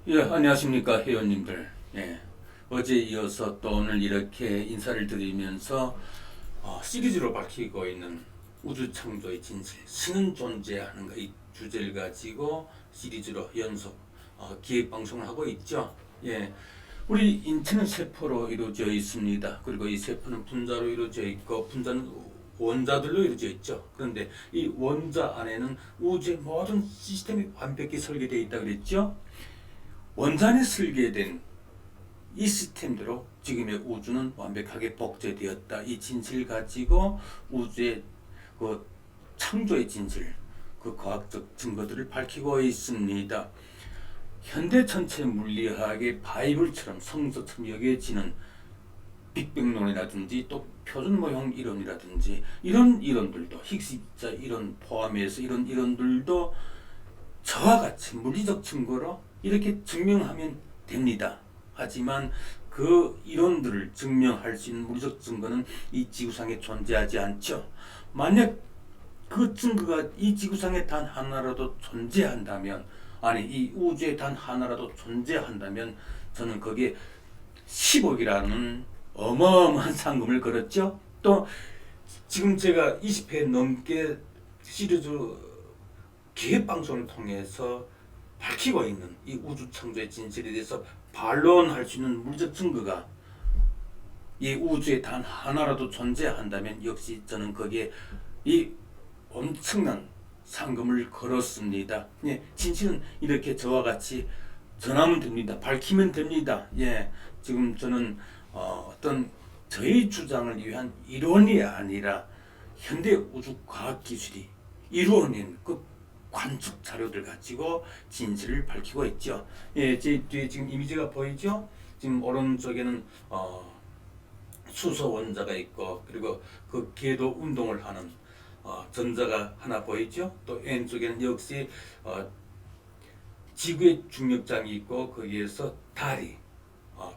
예, 안녕하십니까, 회원님들. 예, 어제 이어서 또 오늘 이렇게 인사를 드리면서 시리즈로 밝히고 있는 우주 창조의 진실, 신은 존재하는가 이 주제를 가지고 시리즈로 연속 기획 방송을 하고 있죠. 예, 우리 인체는 세포로 이루어져 있습니다. 그리고 이 세포는 분자로 이루어져 있고 분자는 원자들로 이루어져 있죠. 그런데 이 원자 안에는 우주의 모든 시스템이 완벽히 설계되어 있다 그랬죠. 원산에 설계된 이 시스템대로 지금의 우주는 완벽하게 복제되었다. 이 진실 가지고 우주의 그 창조의 진실, 그 과학적 증거들을 밝히고 있습니다. 현대 전체 물리학의 바이블처럼 성서처럼 여겨지는 빅뱅론이라든지 또 표준 모형 이론이라든지 이런 이론들도 히그스 입자 이론 포함해서 이런 이론들도 저와 같이 물리적 증거로 이렇게 증명하면 됩니다. 하지만 그 이론들을 증명할 수 있는 물리적 증거는 이 지구상에 존재하지 않죠. 만약 그 증거가 이 지구상에 단 하나라도 존재한다면, 아니 이 우주에 단 하나라도 존재한다면 저는 거기에 10억이라는 어마어마한 상금을 걸었죠. 또 지금 제가 20회 넘게 시리즈 기획 방송을 통해서 밝히고 있는 이 우주 창조의 진실에 대해서 반론할 수 있는 물리적 증거가 이 우주에 단 하나라도 존재한다면 역시 저는 거기에 이 엄청난 상금을 걸었습니다. 예, 진실은 이렇게 저와 같이 전하면 됩니다. 밝히면 됩니다. 예, 지금 저는 어떤 저희 주장을 위한 이론이 아니라 현대 우주 과학 기술이 이루어낸 그 관측 자료들 가지고 진실을 밝히고 있죠. 예, 제 뒤에 지금 이미지가 보이죠? 지금 오른쪽에는 수소 원자가 있고 그리고 그 궤도 운동을 하는 전자가 하나 보이죠? 또 왼쪽에는 역시 지구의 중력장이 있고 거기에서 달이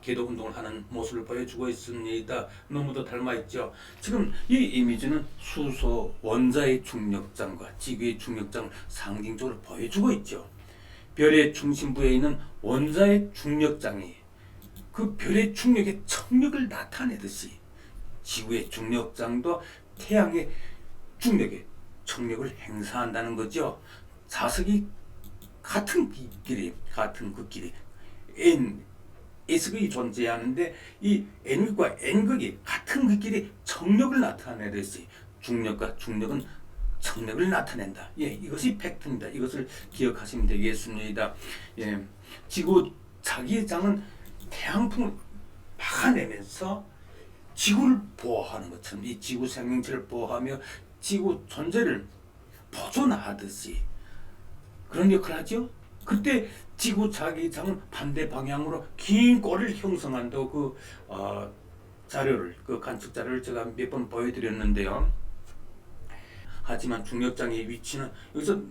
궤도 운동을 하는 모습을 보여주고 있습니다. 너무도 닮아있죠. 지금 이 이미지는 수소 원자의 중력장과 지구의 중력장을 상징적으로 보여주고 있죠. 별의 중심부에 있는 원자의 중력장이 그 별의 중력의 청력을 나타내듯이 지구의 중력장도 태양의 중력의 청력을 행사한다는 거죠. 자석이 같은 그 길이 S극이 존재하는데 이 N극과 N극이 같은 그 길이 청력을 나타내듯이 중력과 중력은 청력을 나타낸다. 예, 이것이 팩트입니다. 이것을 기억하시면 되겠습니다. 예, 지구 자기장은 태양풍을 막아내면서 지구를 보호하는 것처럼 이 지구 생명체를 보호하며 지구 존재를 보존하듯이 그런 역할을 하죠. 그때 지구 자기장은 반대 방향으로 긴 꼬리를 형성한다고 자료를 그 관측 자료를 제가 몇 번 보여드렸는데요. 하지만 중력장의 위치는 여기서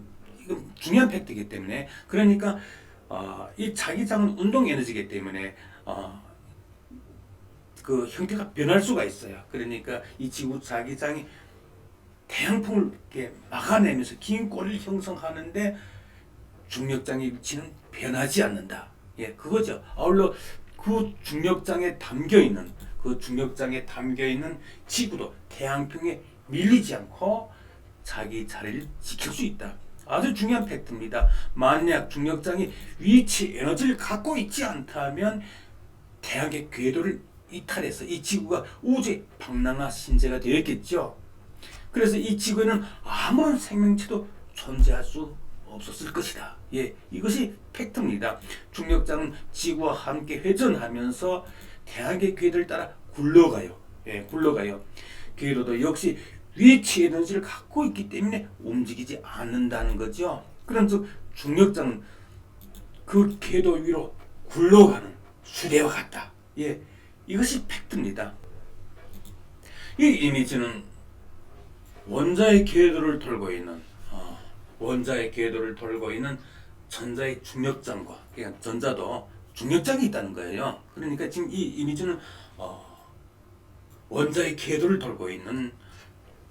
이건 중요한 팩트이기 때문에 그러니까 이 자기장은 운동 에너지이기 때문에 그 형태가 변할 수가 있어요. 그러니까 이 지구 자기장이 태양풍을 이렇게 막아내면서 긴 꼬리를 형성하는데 중력장의 위치는 변하지 않는다. 예, 그거죠. 아울러 그 중력장에 담겨 있는 지구도 태양풍에 밀리지 않고 자기 자리를 지킬 수 있다. 아주 중요한 팩트입니다. 만약 중력장이 위치 에너지를 갖고 있지 않다면 태양의 궤도를 이탈해서 이 지구가 우주의 방랑한 신세가 되었겠죠. 그래서 이 지구에는 아무런 생명체도 존재할 수 없었을 것이다. 예, 이것이 팩트입니다. 중력장은 지구와 함께 회전하면서 태양의 궤도를 따라 굴러가요. 예, 굴러가요. 궤도도 역시 위치 에너지를 갖고 있기 때문에 움직이지 않는다는 거죠. 그런즉 중력장은 그 궤도 위로 굴러가는 수레와 같다. 예, 이것이 팩트입니다. 이 이미지는 원자의 궤도를 돌고 있는 전자의 중력장과 그러니까 전자도 중력장이 있다는 거예요. 그러니까 지금 이 이미지는 원자의 궤도를 돌고 있는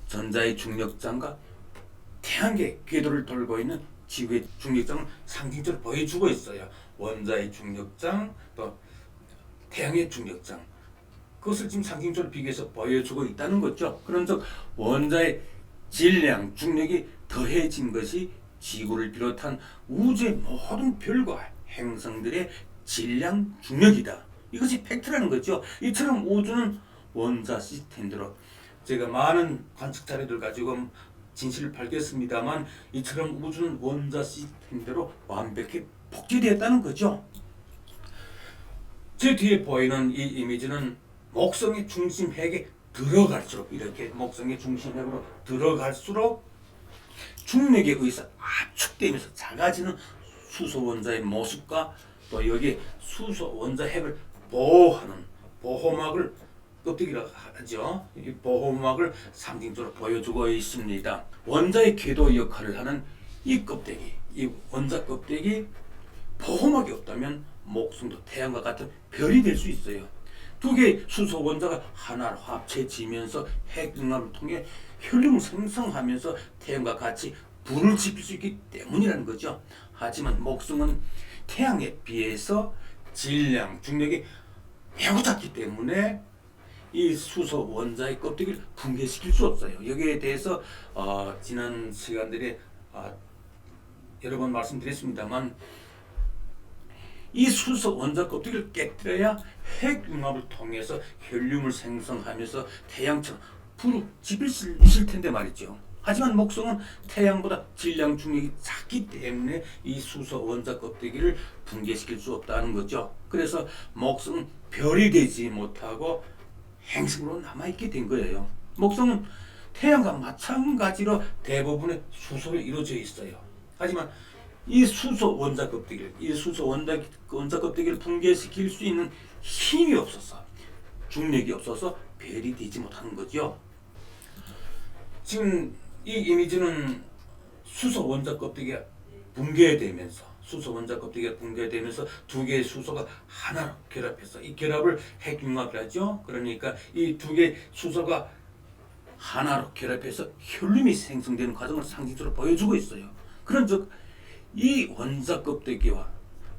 전자의 중력장과 태양계 궤도를 돌고 있는 지구의 중력장을 상징적으로 보여주고 있어요. 원자의 중력장, 또 태양의 중력장. 그것을 지금 상징적으로 비교해서 보여주고 있다는 거죠. 그런즉 원자의 질량, 중력이 더해진 것이 지구를 비롯한 우주의 모든 별과 행성들의 질량, 중력이다. 이것이 팩트라는 거죠. 이처럼 우주는 원자 시스템대로 제가 많은 관측 자료들 가지고 진실을 밝혔습니다만 이처럼 우주는 원자 시스템대로 완벽히 복제되었다는 거죠. 제 뒤에 보이는 이 이미지는 목성의 중심핵에 들어갈수록 이렇게 목성의 중심핵으로 들어갈수록 중력에 의해서 압축되면서 작아지는 수소 원자의 모습과 또 여기 수소 원자 핵을 보호하는 보호막을 껍데기라고 하죠. 이 보호막을 상징적으로 보여주고 있습니다. 원자의 궤도 역할을 하는 이 껍데기, 이 원자 껍데기 보호막이 없다면 목성도 태양과 같은 별이 될 수 있어요. 두 개의 수소 원자가 하나로 합쳐지면서 핵융합을 통해 헬륨을 생성하면서 태양과 같이 불을 지필 수 있기 때문이라는 거죠. 하지만 목성은 태양에 비해서 질량, 중력이 매우 작기 때문에 이 수소 원자의 껍데기를 붕괴시킬 수 없어요. 여기에 대해서 지난 시간들에 여러 번 말씀드렸습니다만 이 수소 원자 껍데기를 깨뜨려야 핵융합을 통해서 헬륨을 생성하면서 태양처럼 불을 지필 수 있을 텐데 말이죠. 하지만 목성은 태양보다 질량 중력이 작기 때문에 이 수소 원자 껍데기를 붕괴시킬 수 없다는 거죠. 그래서 목성은 별이 되지 못하고 행성으로 남아있게 된 거예요. 목성은 태양과 마찬가지로 대부분의 수소로 이루어져 있어요. 하지만 이 수소 원자 껍데기를, 이 수소 원자 껍데기를 붕괴시킬 수 있는 힘이 없어서, 중력이 없어서 별이 되지 못하는 거죠. 지금 이 이미지는 수소 원자 껍데기가 붕괴되면서 두 개의 수소가 하나로 결합해서 이 결합을 핵융합을 하죠. 그러니까 이 두 개의 수소가 하나로 결합해서 헬륨이 생성되는 과정을 상징적으로 보여주고 있어요. 그런즉 이 원자 껍데기와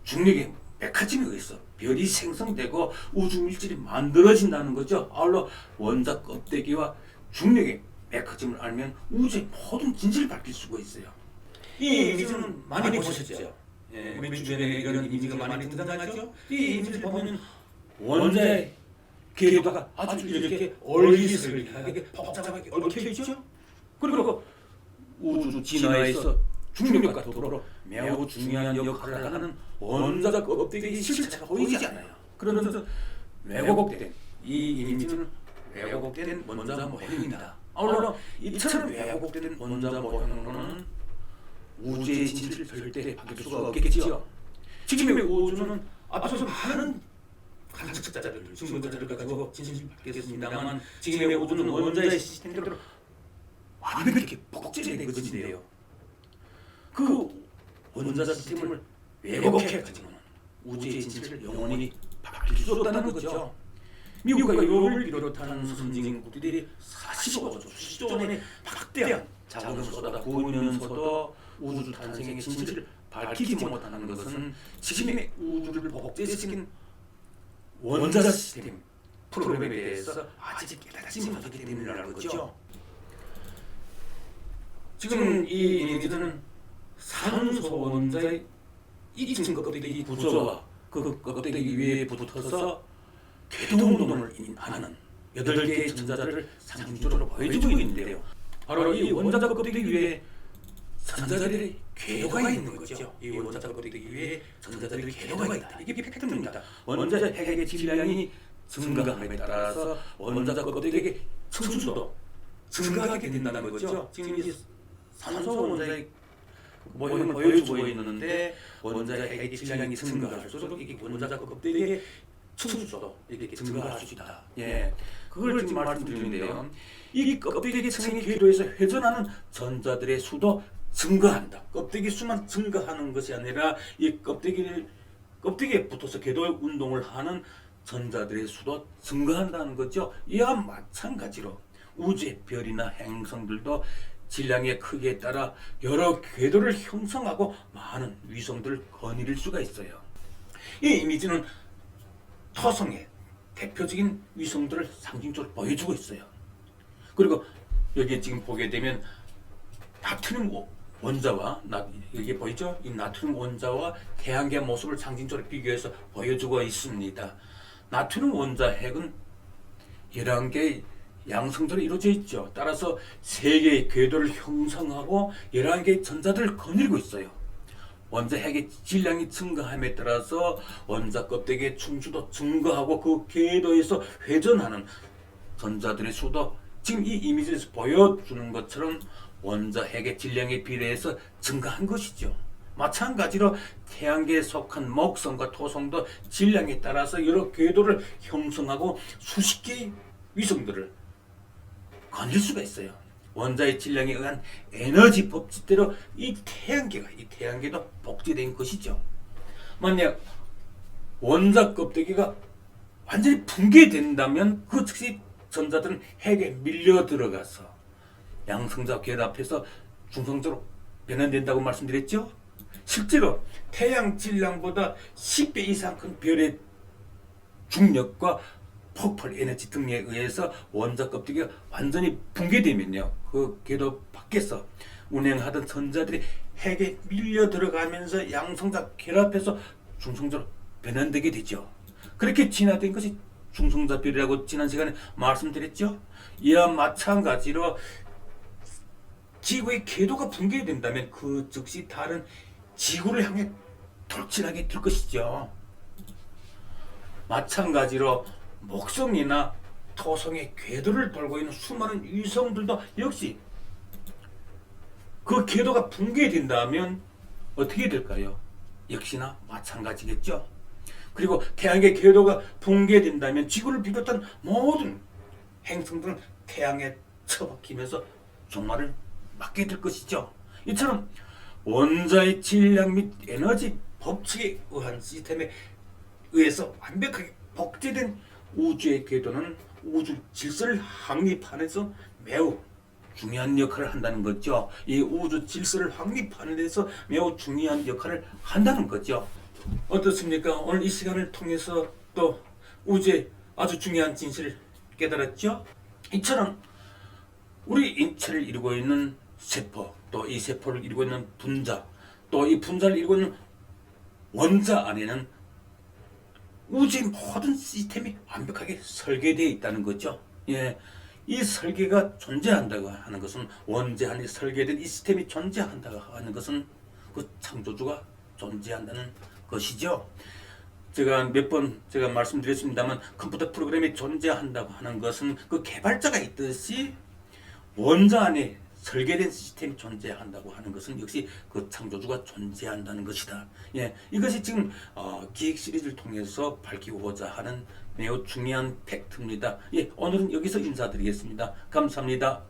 중력의 메커니즘에 의해서 별이 생성되고 우주 물질이 만들어진다는 거죠. 아울러 원자 껍데기와 중력의 메커니즘을 알면 우주의 모든 진실을 밝힐 수가 있어요. 이 이미지는 많이 보셨죠? 예, 우리 주변에 이런 이미지가 많이 등장하죠. 이 이미지를 보면 원자의 궤도가 아주 이렇게 얼기설기하게 복잡하게 얽혀 있죠. 그리고 우주 진화에서 중력과 더불어 매우 중요한 역할을 하는 원자 껍데기의 실체가 보이지 않아요. 그러면서 왜곡된 이 이미지는 왜곡된 원자 모형입니다. 아울러 이처럼 왜곡된 원자 모형으로는 우주의 진실을 절대 밝힐 수가 없겠지요. 지금의 우주는 앞서서 많은 관측 자료를, 증거 자료를 가지고 진실을 밝혔습니다만 지금의 우주는 원자의 시스템대로 완벽히 복제된 것인데요. 그 원자 시스템을 왜곡해가지고는 우주의 진실을 영원히 밝힐 수 없다는 거죠. 미국과 유럽을 비롯한 선진국들이 45조, 수십조 원의 막대한 자금을 쏟아 부으면서도 우주 탄생의 진실을 밝히지 못하는 것은 지금의 우주를 복제시킨 원자 시스템 프로그램에 대해서 아직 깨닫지 못하기 때문이라는 거죠. 지금 이 이미지는 산소 원자의 2층 껍데기 구조와 그 껍데기 위에 붙어서 궤도 운동을 하는 8개의 전자들을 상징적으로 보여주고 있는데요. 바로 이 원자 껍데기 위에 전자들의 궤도가 있는 거죠. 이 원자 껍데기 위에 전자들의 궤도가 있다. 이게 팩트입니다. 원자 핵의 질량이 증가함에 따라서 원자 껍데기의 층수도 증가하게 된다는 거죠. 지금 이 산소 원자의 모형을 보여주고 있는데 원자 핵의 질량이 증가할수록 이게 원자 껍데기의 층수도 이렇게 증가할 수 있다. 예, 그걸 지금 말씀드리는데요. 이 껍데기 층의 궤도에서 회전하는 전자들의 수도 증가한다. 껍데기 수만 증가하는 것이 아니라 이 껍데기에 붙어서 궤도 운동을 하는 전자들의 수도 증가한다는 거죠. 이와 마찬가지로 우주의 별이나 행성들도 질량의 크기에 따라 여러 궤도를 형성하고 많은 위성들을 거느릴 수가 있어요. 이 이미지는 토성의 대표적인 위성들을 상징적으로 보여주고 있어요. 그리고 여기 지금 보게 되면 나트륨 원자와 여기 보이죠? 이 나트륨 원자와 태양계 모습을 상징적으로 비교해서 보여주고 있습니다. 나트륨 원자 핵은 11개의 양성들이 이루어져 있죠. 따라서 3개의 궤도를 형성하고 11개의 전자들을 거느리고 있어요. 원자 핵의 질량이 증가함에 따라서 원자 껍데기의 충수도 증가하고 그 궤도에서 회전하는 전자들의 수도 지금 이 이미지에서 보여주는 것처럼 원자 핵의 질량에 비례해서 증가한 것이죠. 마찬가지로 태양계에 속한 목성과 토성도 질량에 따라서 여러 궤도를 형성하고 수십 개의 위성들을 거닐 수가 있어요. 원자의 질량에 의한 에너지 법칙대로 이 태양계도 복제된 것이죠. 만약 원자 껍데기가 완전히 붕괴된다면 그 즉시 전자들은 핵에 밀려 들어가서 양성자 결합해서 중성자로 변환된다고 말씀드렸죠. 실제로 태양 질량보다 10배 이상 큰 별의 중력과 폭발 에너지 등에 의해서 원자 껍데기가 완전히 붕괴되면요, 그 궤도 밖에서 운행하던 전자들이 핵에 밀려 들어가면서 양성자 결합해서 중성자로 변환되게 되죠. 그렇게 진화된 것이 중성자별이라고 지난 시간에 말씀드렸죠. 이와 마찬가지로 지구의 궤도가 붕괴된다면 그 즉시 다른 지구를 향해 돌진하게 될 것이죠. 마찬가지로 목성이나 토성의 궤도를 돌고 있는 수많은 위성들도 역시 그 궤도가 붕괴된다면 어떻게 될까요? 역시나 마찬가지겠죠. 그리고 태양의 궤도가 붕괴된다면 지구를 비롯한 모든 행성들은 태양에 처박히면서 종말을 맞게 될 것이죠. 이처럼 원자의 질량 및 에너지 법칙에 의한 시스템에 의해서 완벽하게 복제된 우주의 궤도는 우주 질서를 확립하면서 매우 중요한 역할을 한다는 거죠. 이 우주 질서를 확립하는 데서 매우 중요한 역할을 한다는 거죠. 어떻습니까? 오늘 이 시간을 통해서 또 우주의 아주 중요한 진실을 깨달았죠. 이처럼 우리 인체를 이루고 있는 세포, 또 이 세포를 이루고 있는 분자, 또 이 분자를 이루고 있는 원자 안에는 우주의 모든 시스템이 완벽하게 설계되어 있다는 거죠. 예, 이 설계가 존재한다고 하는 것은, 원자 안에 설계된 이 시스템이 존재한다고 하는 것은 그 창조주가 존재한다는 것이죠. 제가 몇 번 말씀드렸습니다만, 컴퓨터 프로그램이 존재한다고 하는 것은 그 개발자가 있듯이 원자 안에 설계된 시스템이 존재한다고 하는 것은 역시 그 창조주가 존재한다는 것이다. 예, 이것이 지금 기획 시리즈를 통해서 밝히고자 하는 매우 중요한 팩트입니다. 예, 오늘은 여기서 인사드리겠습니다. 감사합니다.